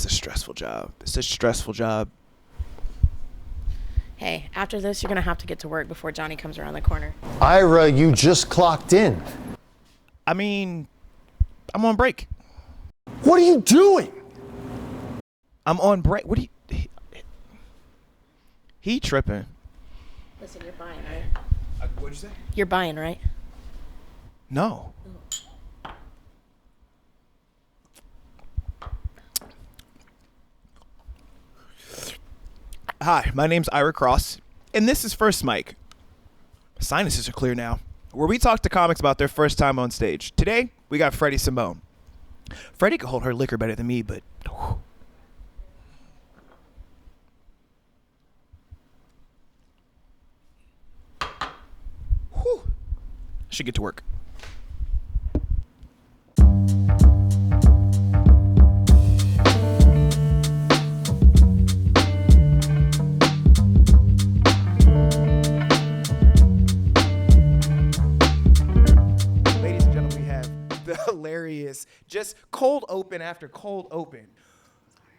It's a stressful job. It's a stressful job. Hey, after this, you're going to have to get to work before Johnny comes around the corner. Ira, you just clocked in. I mean, I'm on break. What are you doing? I'm on break. What are you... He tripping. Listen, you're buying, right? What'd you say? You're buying, right? No. Hi, my name's Ira Cross, and this is First Mic. Sinuses are clear now, where we talk to comics about their first time on stage. Today, we got Freddie Simone. Freddie could hold her liquor better than me, but... Whew. Should get to work. Hilarious, just cold open after cold open.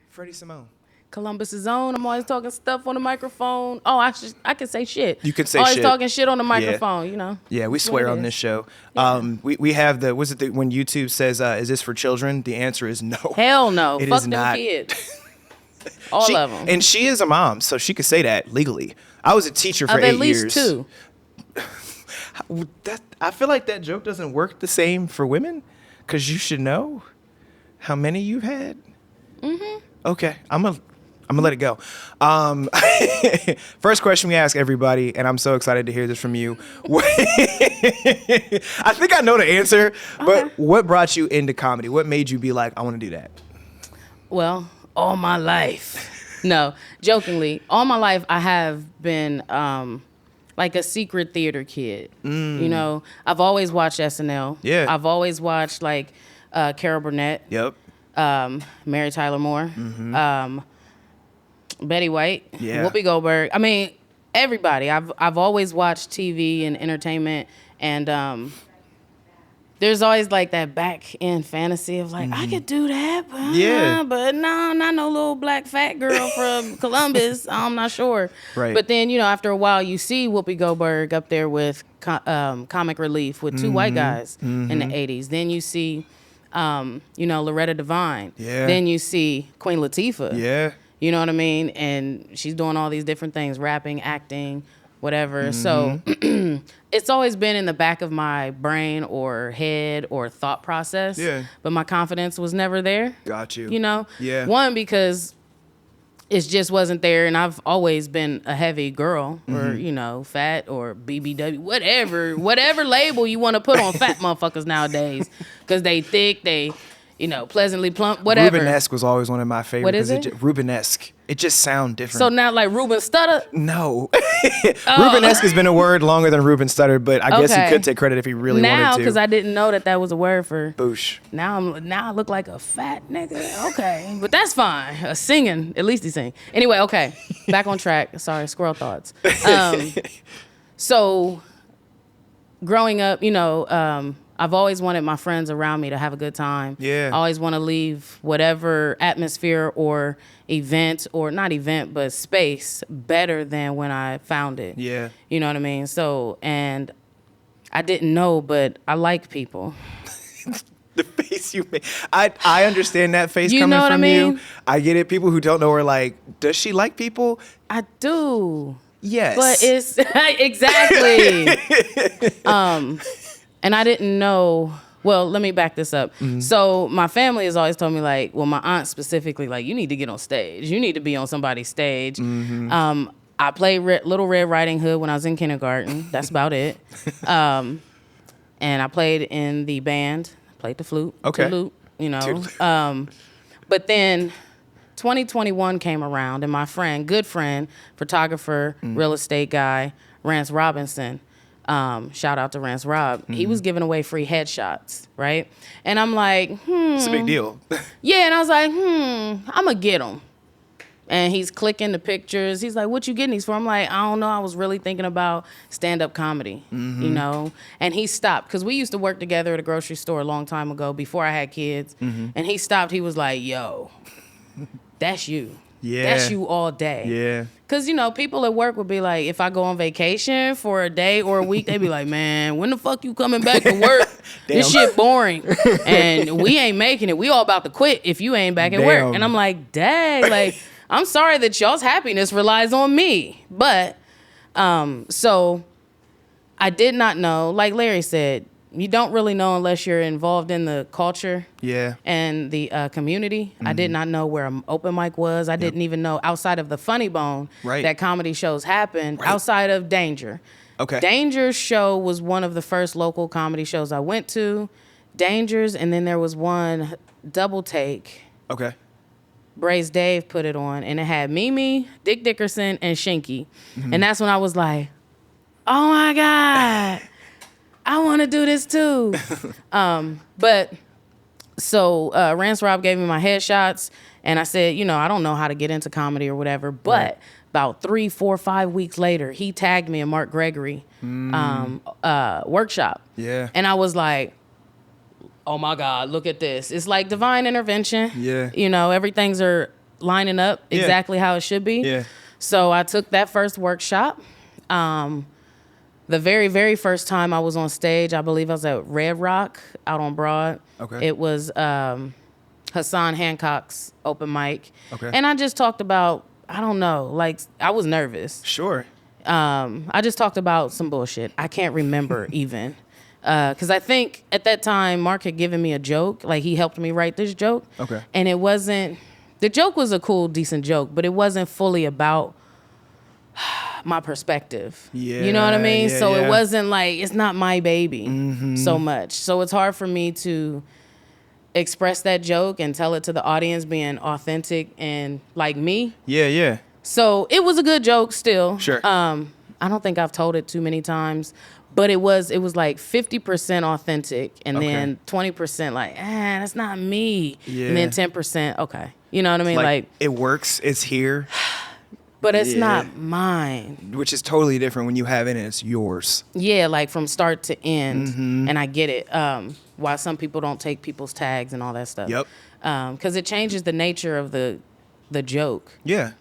Freddie Simone. Columbus's own. I'm always talking stuff on the microphone. Oh, I can say shit. You can say always shit. Talking shit on the microphone, you know. Yeah, we swear on this show. Yeah. We have when YouTube says, is this for children? The answer is no. Hell no. It Fuck is them not. kids. All of them. And she is a mom, so she could say that legally. I was a teacher for 8 at years. least two. I feel like that joke doesn't work the same for women, because you should know how many you've had. Mm-hmm. Okay, I'm gonna let it go. First question we ask everybody, and I'm so excited to hear this from you. I think I know the answer, but what brought you into comedy? What made you be like, I want to do that? Well, all my life. No, jokingly, all my life I have been like a secret theater kid. You know, I've always watched SNL. Yeah. I've always watched like Carol Burnett. Yep. Mary Tyler Moore. Mm-hmm. Betty White. Yeah. Whoopi Goldberg. I mean, everybody. I've always watched TV and entertainment, and there's always like that back end fantasy of like, I could do that, but no, not no little black fat girl from Columbus. I'm not sure. Right. But then, you know, after a while, you see Whoopi Goldberg up there with Comic Relief with two white guys in the 80s. Then you see, you know, Loretta Devine. Yeah. Then you see Queen Latifah. Yeah. You know what I mean? And she's doing all these different things, rapping, acting, whatever. So it's always been in the back of my brain or head or thought process. Yeah. But my confidence was never there. Got you. You know? Yeah. One, because it just wasn't there, and I've always been a heavy girl, or, you know, fat or BBW, whatever label you want to put on fat motherfuckers nowadays. Because they thick, they... You know, pleasantly plump, whatever. Rubenesque was always one of my favorites. What is it? Rubenesque. It just sounds different. So now, like Ruben Stutter? No. Rubenesque has been a word longer than Ruben Stutter, but I guess he Okay. could take credit if he really wanted Now, to. because I didn't know that was a word for... Boosh. Now I look like a fat nigga. Okay, but that's fine. Singing, at least he sing. Anyway, okay, back on track. Sorry, squirrel thoughts. So, growing up, you know, I've always wanted my friends around me to have a good time. Yeah. I always want to leave whatever atmosphere or event, or not event, but space better than when I found it. Yeah. You know what I mean? So, and I didn't know, but I like people. The face you make. I understand that face You coming know what from I mean? you. I get it. People who don't know are like, does she like people? I do. Yes. But it's exactly. And I didn't know. Well, let me back this up. So my family has always told me, like, well, my aunt specifically, like, you need to get on stage. You need to be on somebody's stage. I played Little Red Riding Hood when I was in kindergarten. That's about it. And I played in the band. Played the flute. Okay. Toot, you know. But then 2021 came around, and my friend, good friend, photographer, real estate guy, Rance Robinson. Shout out to Rance Rob. He was giving away free headshots, right? And I'm like, It's a big deal. Yeah, and I was like, I'm going to get them. And he's clicking the pictures. He's like, what you getting these for? I'm like, I don't know. I was really thinking about stand-up comedy, you know? And he stopped, because we used to work together at a grocery store a long time ago before I had kids. And he stopped. He was like, yo, that's you. Yeah. That's you all day. Yeah. Because, people at work would be like, if I go on vacation for a day or a week, they'd be like, man, when the fuck you coming back to work? This shit boring. And we ain't making it. We all about to quit if you ain't back at work. And I'm like, dang, like, I'm sorry that y'all's happiness relies on me. But, so I did not know, like Larry said, you don't really know unless you're involved in the culture and the community. I did not know where an open mic was. I didn't even know outside of the Funny Bone that comedy shows happened outside of Danger. Okay. Danger's show was one of the first local comedy shows I went to. Danger's, and then there was one Double Take. Okay. Braze Dave put it on, and it had Mimi, Dick Dickerson, and Shinky. And that's when I was like, oh my God. I want to do this too. But so Rance Rob gave me my headshots, and I said, I don't know how to get into comedy or whatever. But about 3, 4, 5 weeks later, he tagged me in Mark Gregory workshop. Yeah. And I was like, oh my God, look at this. It's like divine intervention. Yeah. Everything's are lining up exactly how it should be. Yeah. So I took that first workshop. The very, very first time I was on stage, I believe I was at Red Rock out on Broad. Okay. It was Hassan Hancock's open mic. Okay. And I just talked about, I don't know, like I was nervous. Sure. I just talked about some bullshit. I can't remember even. Because I think at that time, Mark had given me a joke. Like he helped me write this joke. Okay. And it wasn't, the joke was a cool, decent joke, but it wasn't fully about my perspective. Yeah. You know what I mean? So it wasn't like, it's not my baby so much. So it's hard for me to express that joke and tell it to the audience being authentic and like me. Yeah, yeah. So it was a good joke still. Sure. I don't think I've told it too many times, but it was like 50% authentic and then 20% like, that's not me. Yeah. And then 10%, okay. You know what I mean? Like it works, it's here. But it's not mine. Which is totally different when you have it and it's yours. Yeah, like from start to end. And I get it. Why some people don't take people's tags and all that stuff. Yep. Because it changes the nature of the joke. Yeah.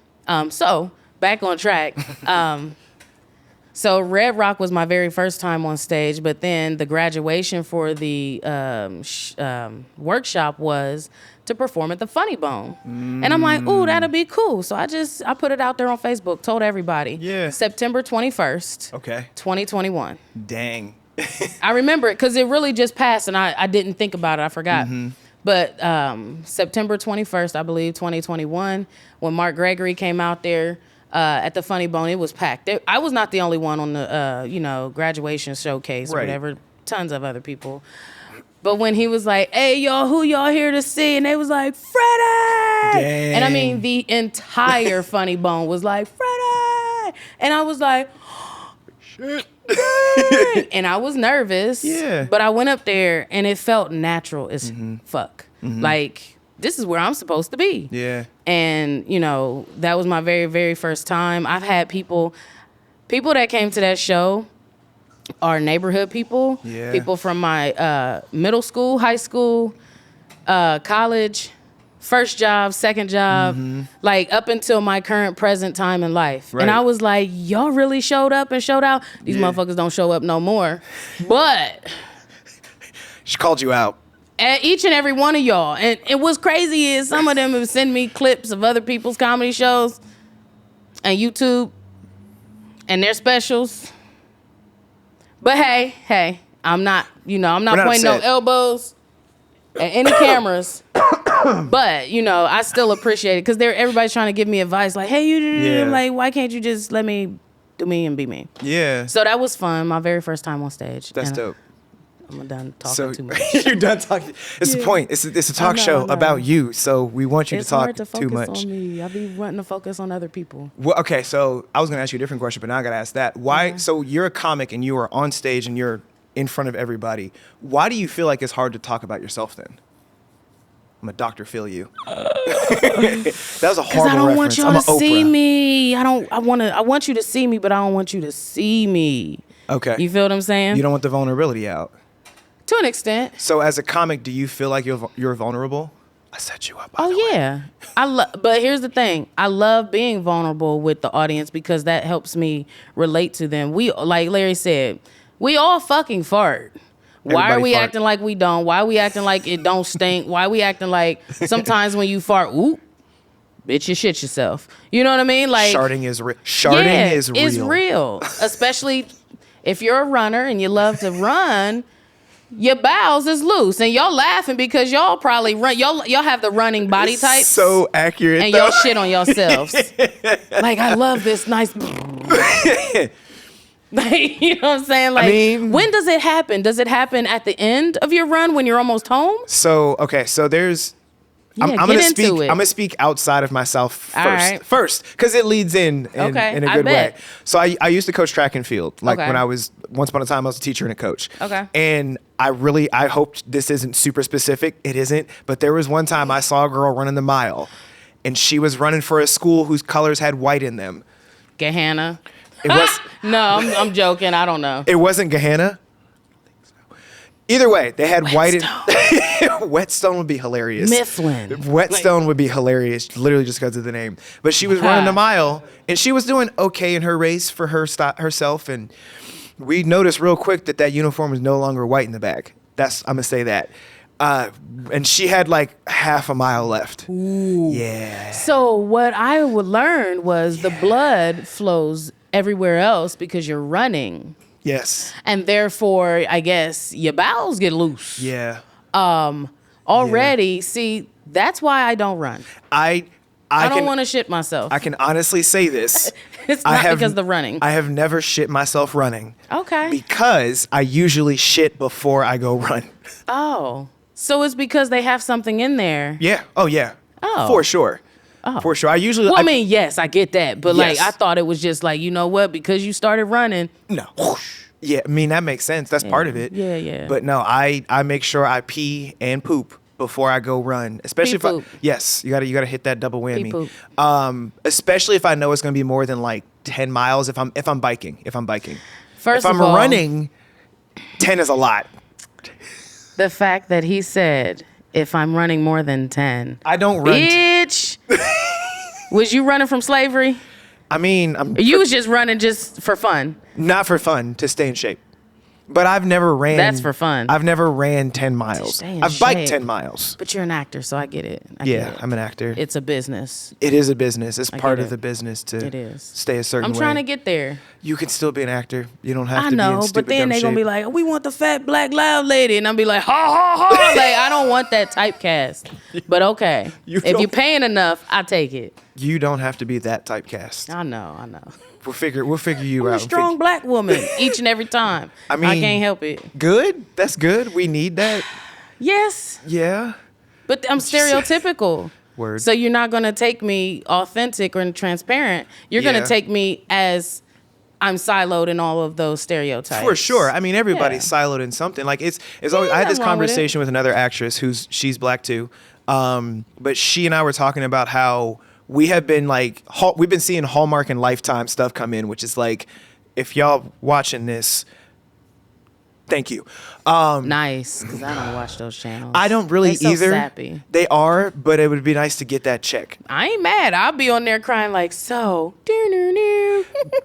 So, back on track. So Red Rock was my very first time on stage, but then the graduation for the workshop was to perform at the Funny Bone. And I'm like, ooh, that'll be cool. So I put it out there on Facebook, told everybody. Yeah. September 21st. Okay. 2021. Dang. I remember it because it really just passed and I didn't think about it. I forgot. But September 21st, I believe, 2021, when Mark Gregory came out there at the Funny Bone, it was packed. I was not the only one on the graduation showcase or whatever. Tons of other people. But when he was like, hey, y'all, who y'all here to see? And they was like, Freddie! Dang. And I mean, the entire Funny Bone was like, Freddie! And I was like, shit. And I was nervous. Yeah. But I went up there and it felt natural as fuck. Like, this is where I'm supposed to be. Yeah. And, that was my very, very first time. I've had people that came to that show are neighborhood people. Yeah. People from my middle school, high school, college, first job, second job, like up until my current present time in life. Right. And I was like, y'all really showed up and showed out? These motherfuckers don't show up no more. But she called you out. At each and every one of y'all. And what's crazy is some of them have sent me clips of other people's comedy shows and YouTube and their specials. But hey, I'm not pointing no elbows at any cameras. But, I still appreciate it because everybody's trying to give me advice like, hey, I'm like, why can't you just let me do me and be me? Yeah. So that was fun. My very first time on stage. That's dope. I'm done talking too much. You're done talking. It's the point. It's a talk show about you, so we want you to talk too much. It's hard to focus on me. I be wanting to focus on other people. Well, okay, so I was going to ask you a different question, but now I got to ask that. Why? So you're a comic and you are on stage and you're in front of everybody. Why do you feel like it's hard to talk about yourself then? I'm a Dr. Phil you. That was a horrible reference. I don't want y'all to see me. I want you to see me, but I don't want you to see me. Okay. You feel what I'm saying? You don't want the vulnerability out. To an extent. So as a comic, do you feel like you're vulnerable? I set you up. By the way. Yeah. But here's the thing. I love being vulnerable with the audience because that helps me relate to them. We, like Larry said, we all fucking fart. Why are we acting like we don't? Why are we acting like it don't stink? Why are we acting like sometimes when you fart, oop, bitch, you shit yourself. You know what I mean? Like Sharting is real. Sharting is real. It's real. Especially if you're a runner and you love to run. Your bowels is loose, and y'all laughing because y'all probably run. Y'all have the running body type. So accurate, and y'all shit on yourselves. Like, I love this nice. Like, you know what I'm saying? Like, when does it happen? Does it happen at the end of your run when you're almost home? So there's. Yeah, I'm gonna speak outside of myself first, because it leads in a good way. So I used to coach track and field, like when I was once upon a time I was a teacher and a coach. Okay. And I hoped this isn't super specific. It isn't, but there was one time I saw a girl running the mile, and she was running for a school whose colors had white in them. Gehanna. It was no, I'm joking. I don't know. It wasn't Gehanna. Either way, they had white. Whetstone would be hilarious. Mifflin. Whetstone would be hilarious, literally just because of the name. But she was running a mile, and she was doing okay in her race for herself. And we noticed real quick that uniform was no longer white in the back. I'm gonna say that. And she had like half a mile left. Ooh. Yeah. So what I would learn was the blood flows everywhere else because you're running. Yes. And therefore, I guess your bowels get loose. Yeah. Already, see, that's why I don't run. I don't want to shit myself. I can honestly say this. It's not because of the running. I have never shit myself running. Okay. Because I usually shit before I go run. Oh. So it's because they have something in there. Yeah. Oh, yeah. Oh. For sure. Oh. For sure. I usually... Well, I mean, yes, I get that. But, yes. like, I thought it was just like, you know what? Because you started running. No. Yeah, I mean, that makes sense. That's part of it. Yeah, yeah. But no, I make sure I pee and poop before I go run. Especially Pee-poop. Yes, you gotta hit that double whammy. Pee-poop. Especially if I know it's gonna be more than like 10 miles if I'm biking. First if of I'm all, running, 10 is a lot. The fact that he said, if I'm running more than 10. I don't run. Bitch. Was you running from slavery? I mean, You was just running just for fun. Not for fun, to stay in shape. But I've never ran. That's for fun. I've never ran 10 miles. I've biked 10 miles. But you're an actor, so I get it. I'm an actor. It's a business. It is a business. It's part of it. the business to It is. stay a certain way. I'm trying to get there. You can still be an actor. You don't have I to be in know, stupid but then dumb they're going to be shape. like, we want the fat black loud lady. And I'll be like, ha, ha, ha. Like, I don't want that typecast. But okay. If you're paying enough, I take it. You don't have to be that typecast. I know. We'll figure you I'm out. a strong black woman each and every time. I mean, I can't help it. Good. That's good. We need that. Yes. Yeah. But I'm stereotypical. Word. So you're not going to take me authentic or transparent. You're going to take me as I'm siloed in all of those stereotypes. For sure. I mean, everybody's siloed in something. Like it's always. I had this conversation with another actress she's black too, but she and I were talking about how we have been we've been seeing Hallmark and Lifetime stuff come in, which is like, if y'all watching this, thank you. Nice, because I don't watch those channels. I don't really They're so either. Sappy. They are, but it would be nice to get that check. I ain't mad. I'll be on there crying like, so.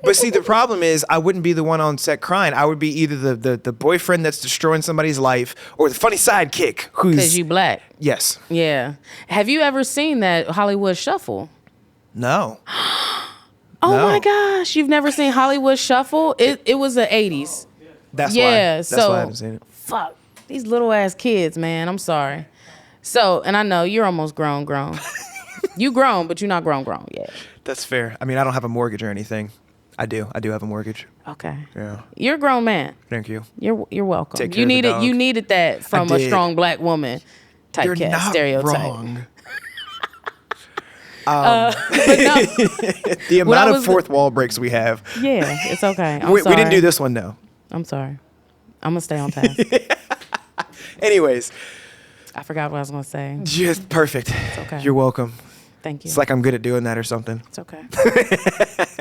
But see, the problem is I wouldn't be the one on set crying. I would be either the boyfriend that's destroying somebody's life or the funny sidekick who's... Because you black. Yes. Yeah. Have you ever seen that Hollywood Shuffle? No. Oh No. my gosh. You've never seen Hollywood Shuffle? It was the 80s. That's why. That's why I haven't seen it. Fuck. These little ass kids, man. I'm sorry. So, and I know you're almost grown. You grown, but you're not grown yet. That's fair. I mean, I don't have a mortgage or anything. I do have a mortgage. Okay. Yeah. You're a grown man. Thank you. You're welcome. Take care of the dog. You needed that from a strong black woman You're typecast not stereotype. wrong. But no. The amount of fourth wall breaks we have. Yeah, it's okay. We didn't do this one, though. I'm sorry. I'm gonna stay on task. Anyways. I forgot what I was gonna say. Just perfect. It's okay. You're welcome. Thank you. It's like I'm good at doing that or something. It's okay.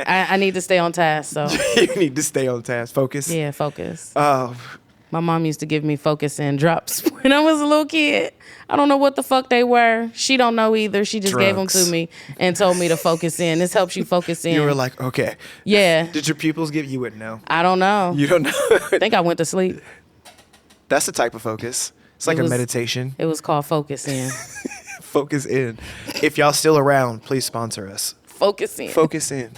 I need to stay on task, so. You need to stay on task. Focus. Yeah, focus. My mom used to give me Focus In drops when I was a little kid. I don't know what the fuck they were. She don't know either. She just gave them to me and told me to focus in. This helps you focus in. You were like, okay. Yeah. Did your pupils give you wouldn't know? I don't know. You don't know? I think I went to sleep. That's the type of focus. It's like a meditation. It was called Focus In. Focus In. If y'all still around, please sponsor us. Focus In. Focus In.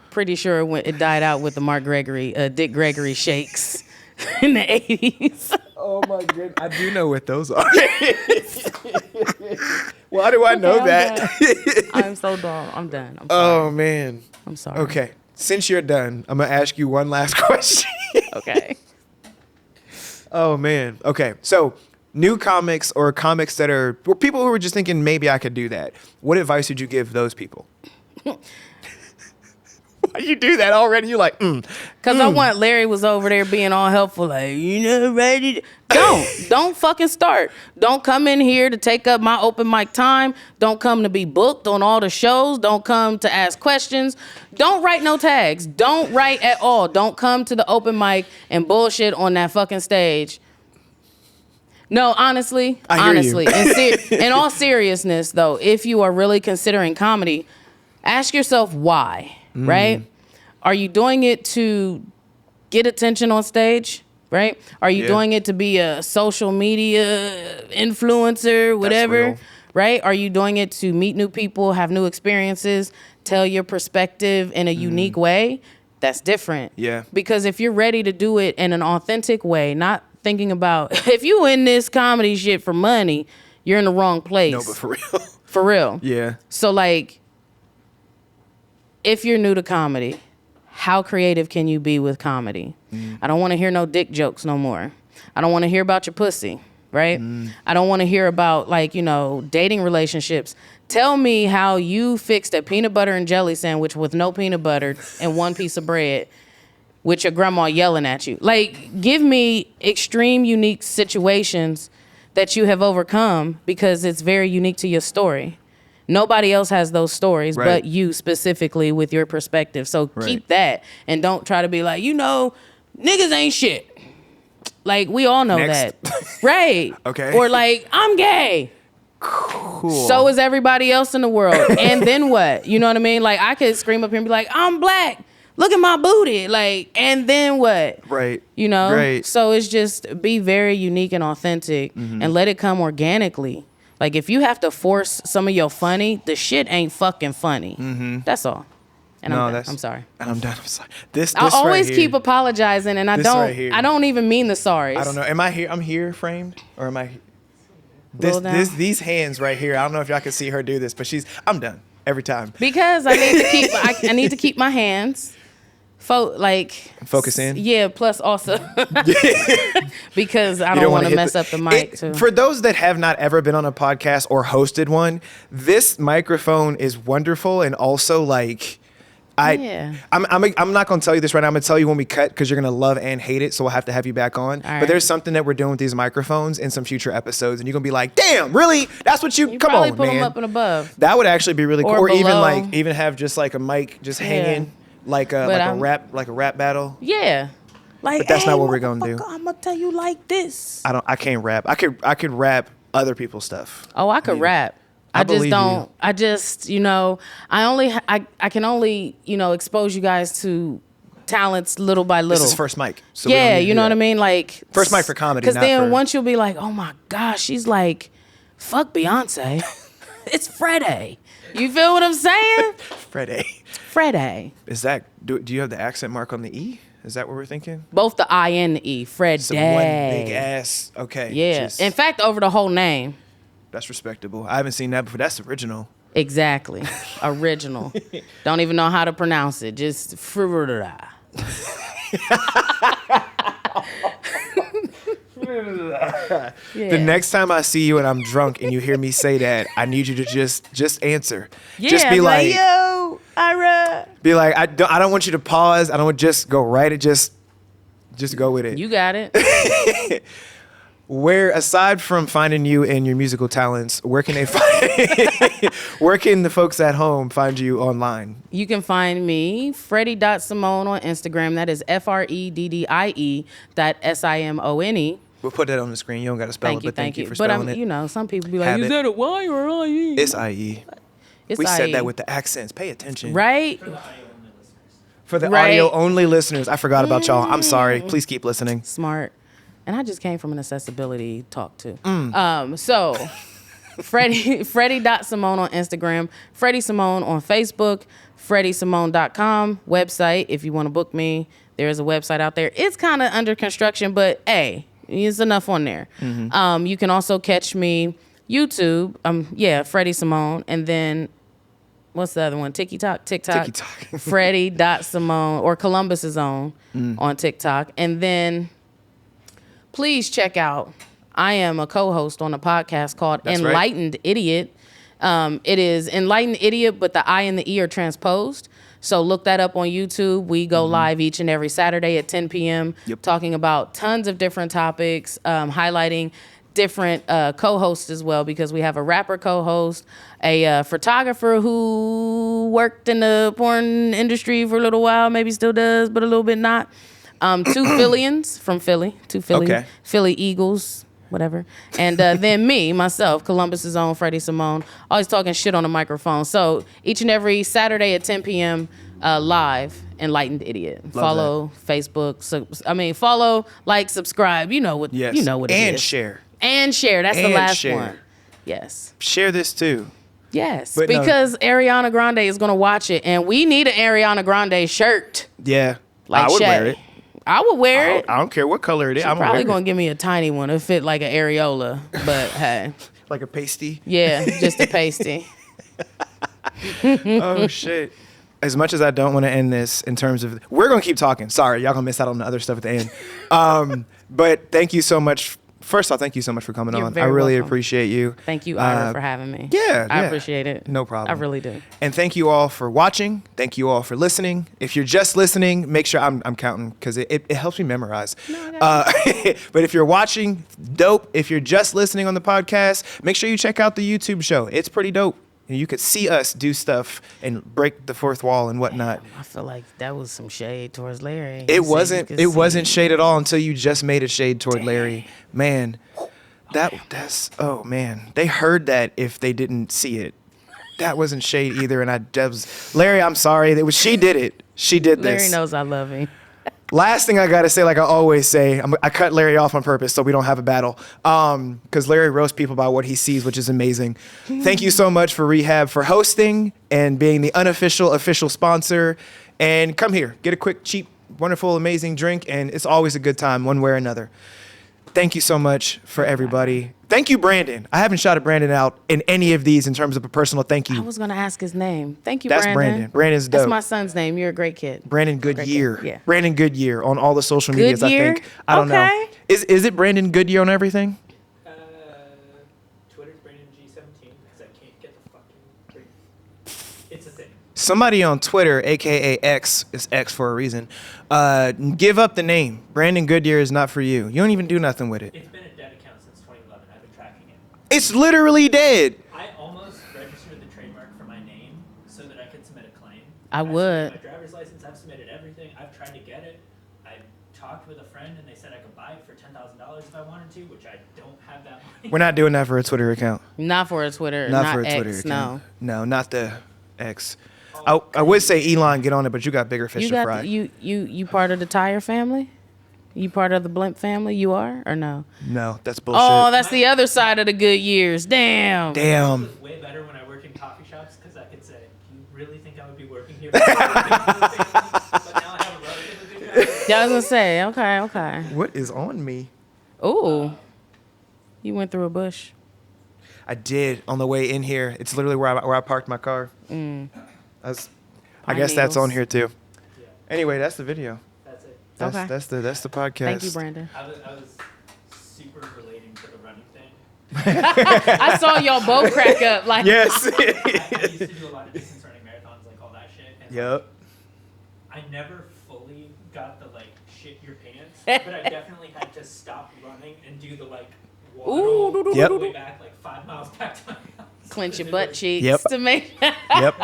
Pretty sure it died out with the Dick Gregory shakes in the 80s. Oh my goodness. I do know what those are. Why do I know that? I'm so dumb. I'm done. I'm sorry. Oh man. I'm sorry. Okay. Since you're done, I'm going to ask you one last question. Okay. Oh man. Okay. So, new comics or comics that are people who are just thinking maybe I could do that. What advice would you give those people? Why you do that already? You like, Because I want Larry was over there being all helpful, like, ready. Don't fucking start. Don't come in here to take up my open mic time. Don't come to be booked on all the shows. Don't come to ask questions. Don't write no tags. Don't write at all. Don't come to the open mic and bullshit on that fucking stage. No, honestly, in all seriousness, though, if you are really considering comedy, ask yourself why. Right? Are you doing it to get attention on stage? Right? Are you doing it to be a social media influencer, whatever? Right? Are you doing it to meet new people, have new experiences, tell your perspective in a unique way? That's different. Yeah. Because if you're ready to do it in an authentic way, not thinking about if you in this comedy shit for money, you're in the wrong place. no, but for real. For real. Yeah. So like, if you're new to comedy, how creative can you be with comedy? I don't want to hear no dick jokes no more. I don't want to hear about your pussy, right? I don't want to hear about dating relationships. Tell me how you fixed a peanut butter and jelly sandwich with no peanut butter and one piece of bread with your grandma yelling at you. Like, give me extreme, unique situations that you have overcome because it's very unique to your story. Nobody else has those stories but you specifically with your perspective. So keep that and don't try to be like, niggas ain't shit. Like, we all know that. Right. Okay. Or like, I'm gay. Cool. So is everybody else in the world. And then what? You know what I mean? Like, I could scream up here and be like, I'm black. Look at my booty. Like, and then what? Right. Right. So it's just be very unique and authentic and let it come organically. Like, if you have to force some of your funny, the shit ain't fucking funny. That's all. And I'm sorry. And I'm done. I'm sorry. This I always right keep apologizing, and I don't even mean the sorries. I don't know. Am I here? I'm here framed, or am I? These hands right here. I don't know if y'all can see her do this, but I'm done every time. Because I need to keep. I need to keep my hands. Focus in. Yeah. Plus also because I don't want to mess up the mic too. For those that have not ever been on a podcast or hosted one, this microphone is wonderful, and also like. I'm not going to tell you this right now. I'm going to tell you when we cut because you're going to love and hate it. So we'll have to have you back on. But there's something that we're doing with these microphones in some future episodes. And you're going to be like, damn, really? That's what you come on, man. Put them up and above. That would actually be really cool. Or below. even have just like a mic just hanging like a rap battle. Yeah. Like, but that's not what we're going to do. I'm going to tell you like this. I can't rap. I could rap other people's stuff. Oh, I could rap. I can only expose you guys to talents little by little. This is first mic. So yeah, you know what I mean? Like, first mic for comedy. Because then once you'll be like, oh my gosh, she's like, fuck Beyonce. It's Freddie. You feel what I'm saying? Freddie. Is that, do you have the accent mark on the E? Is that what we're thinking? Both the I and the E. Freddie. So one big ass. Okay. Yeah. In fact, over the whole name. That's respectable. I haven't seen that before. That's original. Exactly. Original. Don't even know how to pronounce it. Just frurura. The next time I see you and I'm drunk and you hear me say that, I need you to just answer. Yeah, just be like, yo, Ira. Be like, I don't want you to pause. I don't want just go right. Just go with it. You got it. Where, aside from finding you and your musical talents, where can they find? Where can the folks at home find you online? You can find me, Freddie.Simone on Instagram. That is FREDDIE.SIMONE. We'll put that on the screen. You don't got to spell it, but thank you for spelling it. You know, some people be like, Have is it. that a Y or an IE? It's IE. It's We said IE. that with the accents. Pay attention. Right? For the Right. audio-only listeners, I forgot about y'all. I'm sorry. Please keep listening. Smart. And I just came from an accessibility talk too. Mm. So Freddie.Simone on Instagram, Freddie Simone on Facebook, FreddieSimone.com website. If you want to book me, there is a website out there. It's kind of under construction, but hey, it's enough on there. Mm-hmm. You can also catch me YouTube. Freddie Simone, and then what's the other one? TikTok. Freddie.Simone or Columbus's own on TikTok, and then. Please check out, I am a co-host on a podcast called That's Enlightened Idiot. It is Enlightened Idiot, but the I and the E are transposed. So look that up on YouTube. We go live each and every Saturday at 10 p.m. Talking about tons of different topics, highlighting different co-hosts as well, because we have a rapper co-host, a photographer who worked in the porn industry for a little while, maybe still does, but a little bit not. Two Phillians from Philly, Okay. Philly Eagles, whatever. And then myself, Columbus's own Freddie Simone, always talking shit on the microphone. So each and every Saturday at 10 p.m. Live, Enlightened Idiot. Follow Facebook. Follow, like, subscribe. You know what? Yes. You know what it is. And share. And share. That's the And last share. one. Yes. Share this too. Yes. But no. Because Ariana Grande is gonna watch it, and we need an Ariana Grande shirt. Yeah. Like I would Shay. wear it. I would wear it. I don't care what color it is. I'm Probably gonna gonna give me a tiny one to fit like an areola, but hey, like a pasty. yeah, just a pasty. Oh shit. As much as I don't want to end this in terms of, we're gonna keep talking. Sorry, y'all gonna miss out on the other stuff at the end. But thank you so much. First off, thank you so much for coming You're on. I very really welcome. appreciate you. Thank you, Ira, for having me. Yeah, I yeah. appreciate it. No problem. I really do. And thank you all for watching. Thank you all for listening. If you're just listening, make sure I'm counting, because it helps me memorize. But if you're watching, dope. If you're just listening on the podcast, make sure you check out the YouTube show. It's pretty dope. And you could see us do stuff and break the fourth wall and whatnot. I feel like that was some shade towards Larry. It wasn't shade at all until you just made a shade toward Larry. Man, that's oh man. They heard that if they didn't see it. That wasn't shade either, and Larry, I'm sorry. She did it. She did this. Larry knows I love him. Last thing I gotta say, like I always say, I cut Larry off on purpose so we don't have a battle. Because Larry roasts people by what he sees, which is amazing. Thank you so much for Rehab for hosting and being the unofficial official sponsor. And come here, get a quick, cheap, wonderful, amazing drink, and it's always a good time, one way or another. Thank you so much for everybody. Thank you, Brandon. I haven't shouted Brandon out in any of these in terms of a personal thank I you. was gonna ask his name. Thank you, That's Brandon. Brandon. Brandon's dope. That's my son's name. You're a great kid. Brandon Goodyear. Yeah. Brandon Goodyear on all the social medias, I Goodyear? think. I don't know. Okay. Is it Brandon Goodyear on everything? Twitter's Brandon G17 because I can't get the fucking. It's a thing. Somebody on Twitter, aka X, is X for a reason, give up the name. Brandon Goodyear is not for you. You don't even do nothing with it. It's been a dead account since 2011. I've been tracking it. It's literally dead. I almost registered the trademark for my name so that I could submit a claim. I would. My driver's license, I've submitted everything. I've tried to get it. I talked with a friend and they said I could buy it for $10,000 if I wanted to, which I don't have that money. We're not doing that for a Twitter account. Not for a Twitter. Not for a X, Twitter account. No. No, not the X. I would say Elon, get on it, but you got bigger fish to fry. You part of the Tire family? You part of the Blimp family? You are or no? No, that's bullshit. Oh, that's the other side of the good years. Damn. Damn. It was way better when I worked in coffee shops because I could say, "Do you really think I would be working here?" But now I have a relatively good job. Yeah, I was gonna say. Okay. What is on me? Ooh. You went through a bush. I did on the way in here. It's literally where I parked my car. I guess that's on here too. Yeah, Anyway, that's the video. that's it. Okay. That's the podcast. Thank you, Brandon. I was super relating to the running thing. I saw y'all both crack up. Like, Yes. I used to do a lot of distance running marathons, like all that shit. And Yep. I never fully got the like shit your pants, but I definitely had to stop running and do the like Ooh, waddle Yep. all the way back like 5 miles back to my house. Clench your butt cheeks Yep. to make. Yep.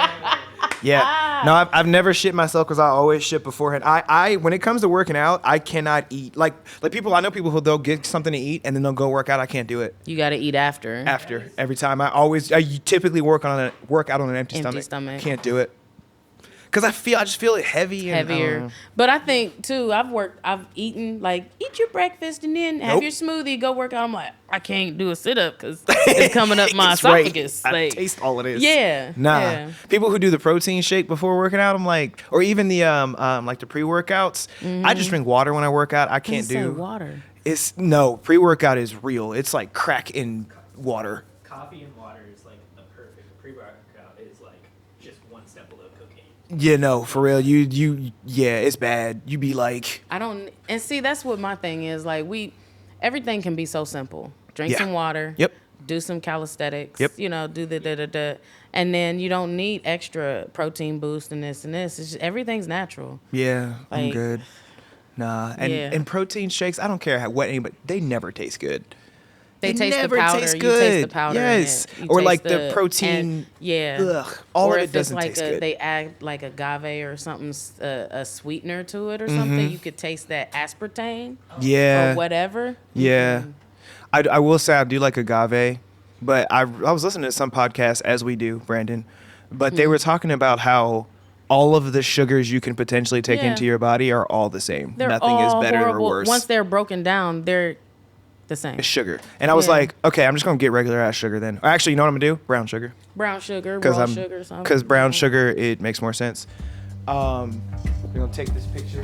Yeah. No, I've never shit myself because I always shit beforehand. I when it comes to working out, I cannot eat. Like people, I know people who they'll get something to eat and then they'll go work out. I can't do it You got to eat after. after every time. I typically work out on an empty stomach. Can't do it because I just feel it heavy and Heavier. But I think too, I've eaten like eat your breakfast and then have Nope. your smoothie, go work out. I'm like, I can't do a sit up because it's coming up my It's right. esophagus. I Like, taste all it is. Yeah. Nah. Yeah. People who do the protein shake before working out, I'm like, or even the like the pre-workouts. I just drink water when I work out. I can't Just say do water. No, pre-workout is real. It's like crack in water. Coffee and water is like the perfect pre-workout. Is like just one step below cocaine. Yeah, no, for real. Yeah, it's bad. You be like, I don't, and see, that's what my thing is. Like, everything can be so simple. Drink Yeah. some water. Yep. Do some calisthenics. Yep. You know, do the. And then you don't need extra protein boost and this and this. It's just, everything's natural. yeah, I'm Like- good. Nah, and Yeah. protein shakes, I don't care what anybody, they never taste good. They taste never the powder. taste You taste the good. powder. in Yes. it. You Or taste like the protein. and- yeah. Ugh, all or of if it doesn't it's like taste good. they add like agave or something, a sweetener to it or something. You could taste that aspartame Yeah. or whatever. Yeah. I will say I do like agave, but I was listening to some podcast, as we do, Brandon, but they were talking about how all of the sugars you can potentially take Yeah. into your body are all the same. They're Nothing is all better horrible. or worse. Once they're broken down, they're the same. It's sugar. And I was Yeah. like, okay, I'm just going to get regular ass sugar then. Or actually, you know what I'm going to do? Brown sugar. Brown sugar, raw sugar, something. Because brown sugar, it makes more sense. We're going to take this picture.